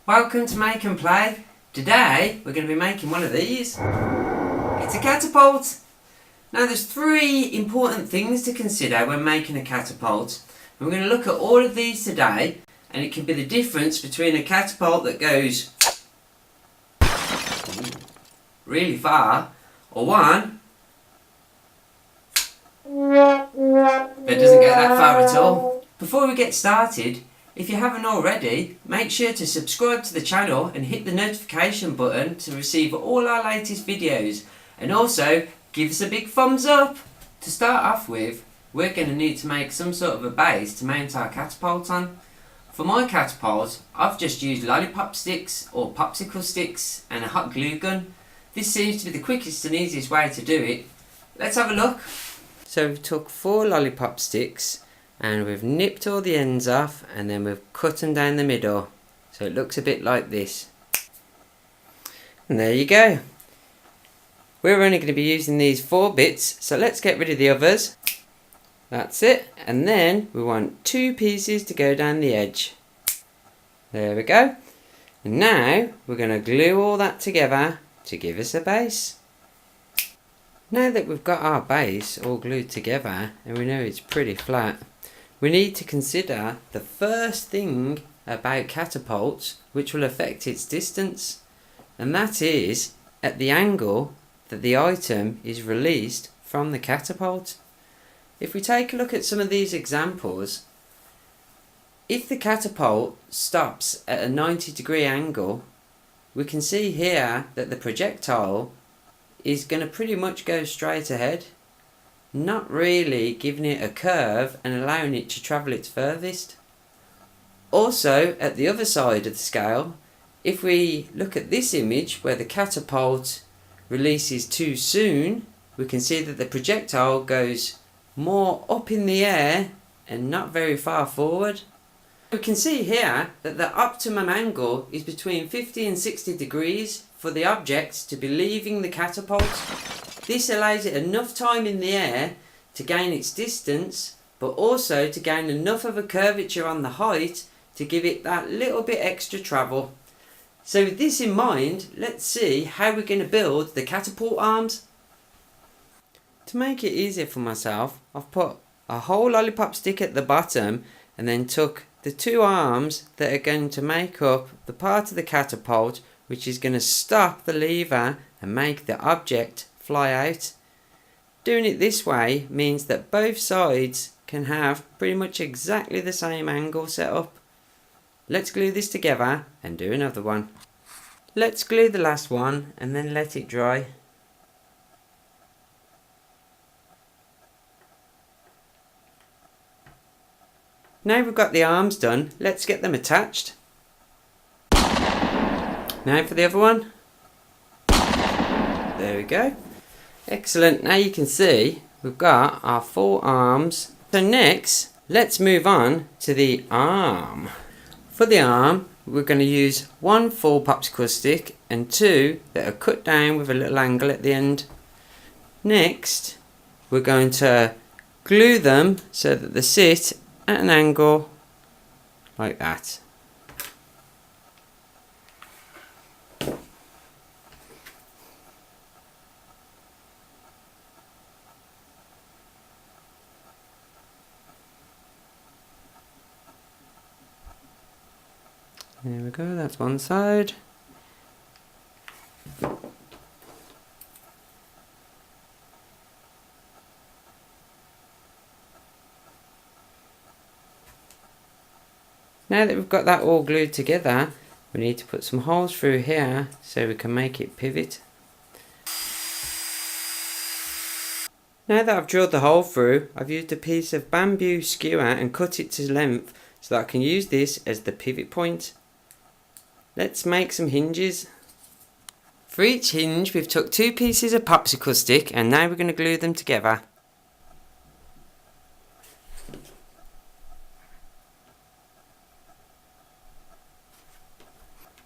Welcome to Make and Play. Today we're going to be making one of these. It's a catapult. Now there's three important things to consider when making a catapult. And we're going to look at all of these today, and it can be the difference between a catapult that goes really far or one that doesn't go that far at all. Before we get started, if you haven't already, make sure to subscribe to the channel and hit the notification button to receive all our latest videos, and also give us a big thumbs up. To start off with, we're going to need to make some sort of a base to mount our catapult on. For my catapult, I've just used lollipop sticks or popsicle sticks and a hot glue gun. This seems to be the quickest and easiest way to do it. Let's have a look. So we took 4 lollipop sticks and we've nipped all the ends off, and then we've cut them down the middle so it looks a bit like this. And there you go. We're only going to be using these 4 bits, so let's get rid of the others. That's it. And then we want 2 pieces to go down the edge. There we go. And now we're going to glue all that together to give us a base. Now that we've got our base all glued together and we know it's pretty flat, we need to consider the first thing about catapults which will affect its distance, and that is at the angle that the item is released from the catapult. If we take a look at some of these examples, if the catapult stops at a 90-degree angle, we can see here that the projectile is going to pretty much go straight ahead, not really giving it a curve and allowing it to travel its furthest. Also, at the other side of the scale, if we look at this image where the catapult releases too soon, we can see that the projectile goes more up in the air and not very far forward. We can see here that the optimum angle is between 50 and 60 degrees for the object to be leaving the catapult. This allows it enough time in the air to gain its distance, but also to gain enough of a curvature on the height to give it that little bit extra travel. So with this in mind, let's see how we're going to build the catapult arms. To make it easier for myself, I've put a whole lollipop stick at the bottom and then took the 2 arms that are going to make up the part of the catapult which is going to stop the lever and make the object fly out. Doing it this way means that both sides can have pretty much exactly the same angle set up. Let's glue this together and do another one. Let's glue the last one and then let it dry. Now we've got the arms done, let's get them attached. Now for the other one. There we go. Excellent. Now you can see we've got our 4 arms. So next, let's move on to the arm. For the arm, we're going to use 1 full popsicle stick and 2 that are cut down with a little angle at the end. Next, we're going to glue them so that they sit at an angle like that. There we go, that's one side. Now that we've got that all glued together, we need to put some holes through here so we can make it pivot. Now that I've drilled the hole through, I've used a piece of bamboo skewer and cut it to length so that I can use this as the pivot point. Let's make some hinges. For each hinge we've took 2 pieces of popsicle stick and now we're going to glue them together.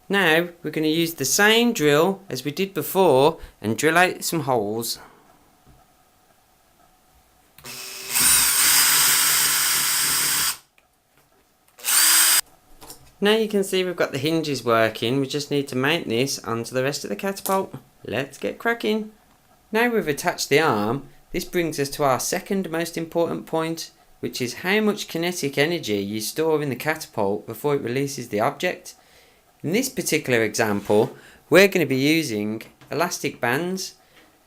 Now we're going to use the same drill as we did before and drill out some holes. Now you can see we've got the hinges working. We just need to mount this onto the rest of the catapult. Let's get cracking. Now we've attached the arm, this brings us to our second most important point, which is how much kinetic energy you store in the catapult before it releases the object. In this particular example, we're going to be using elastic bands,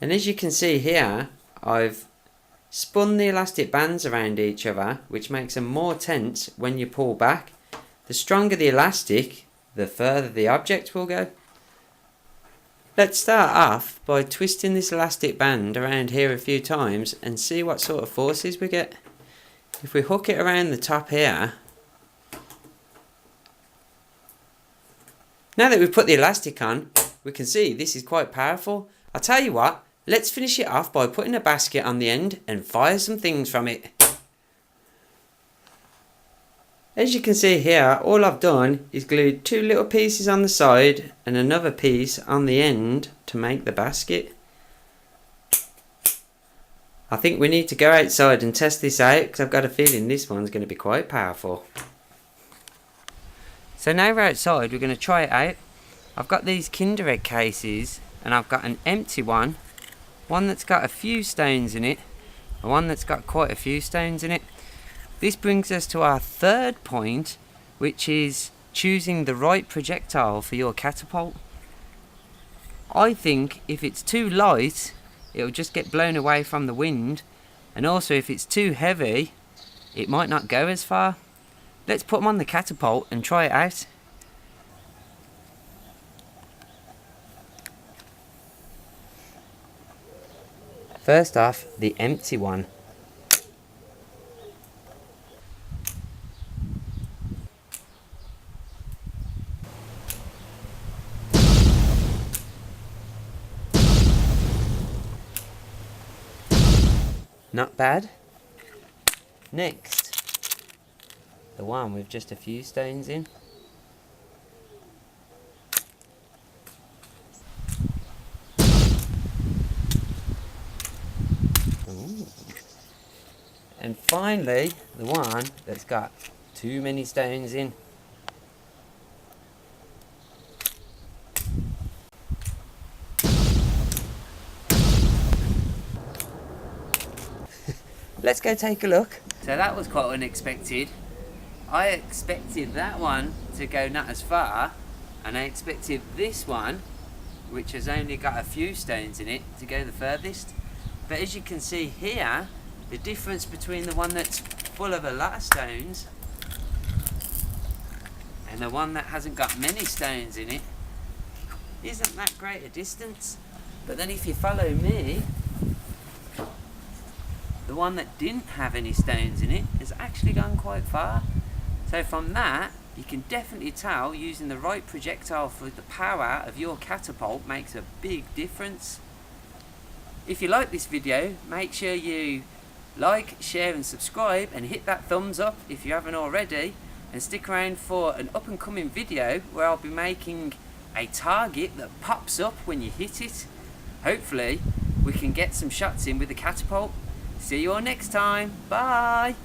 and as you can see here, I've spun the elastic bands around each other, which makes them more tense when you pull back. The stronger the elastic, the further the object will go. Let's start off by twisting this elastic band around here a few times and see what sort of forces we get. If we hook it around the top here, now that we've put the elastic on, we can see this is quite powerful. I'll tell you what, let's finish it off by putting a basket on the end and fire some things from it. As you can see here, all I've done is glued two little pieces on the side and another piece on the end to make the basket. I think we need to go outside and test this out because I've got a feeling this one's going to be quite powerful. So now we're outside, we're going to try it out. I've got these Kinder Egg cases and I've got an empty one that's got a few stones in it, and one that's got quite a few stones in it. This brings us to our third point, which is choosing the right projectile for your catapult. I think if it's too light, it'll just get blown away from the wind, and also if it's too heavy, it might not go as far. Let's put them on the catapult and try it out. First off, the empty one. Not bad. Next, the one with just a few stones in. Ooh. And finally, the one that's got too many stones in. Let's go take a look. So that was quite unexpected. I expected that one to go not as far, and I expected this one, which has only got a few stones in it, to go the furthest. But as you can see here, the difference between the one that's full of a lot of stones and the one that hasn't got many stones in it isn't that great a distance. But then if you follow me, the one that didn't have any stones in it has actually gone quite far. So from that, you can definitely tell using the right projectile for the power of your catapult makes a big difference. If you like this video, make sure you like, share and subscribe, and hit that thumbs up if you haven't already, and stick around for an up and coming video where I'll be making a target that pops up when you hit it. Hopefully we can get some shots in with the catapult. See you all next time. Bye.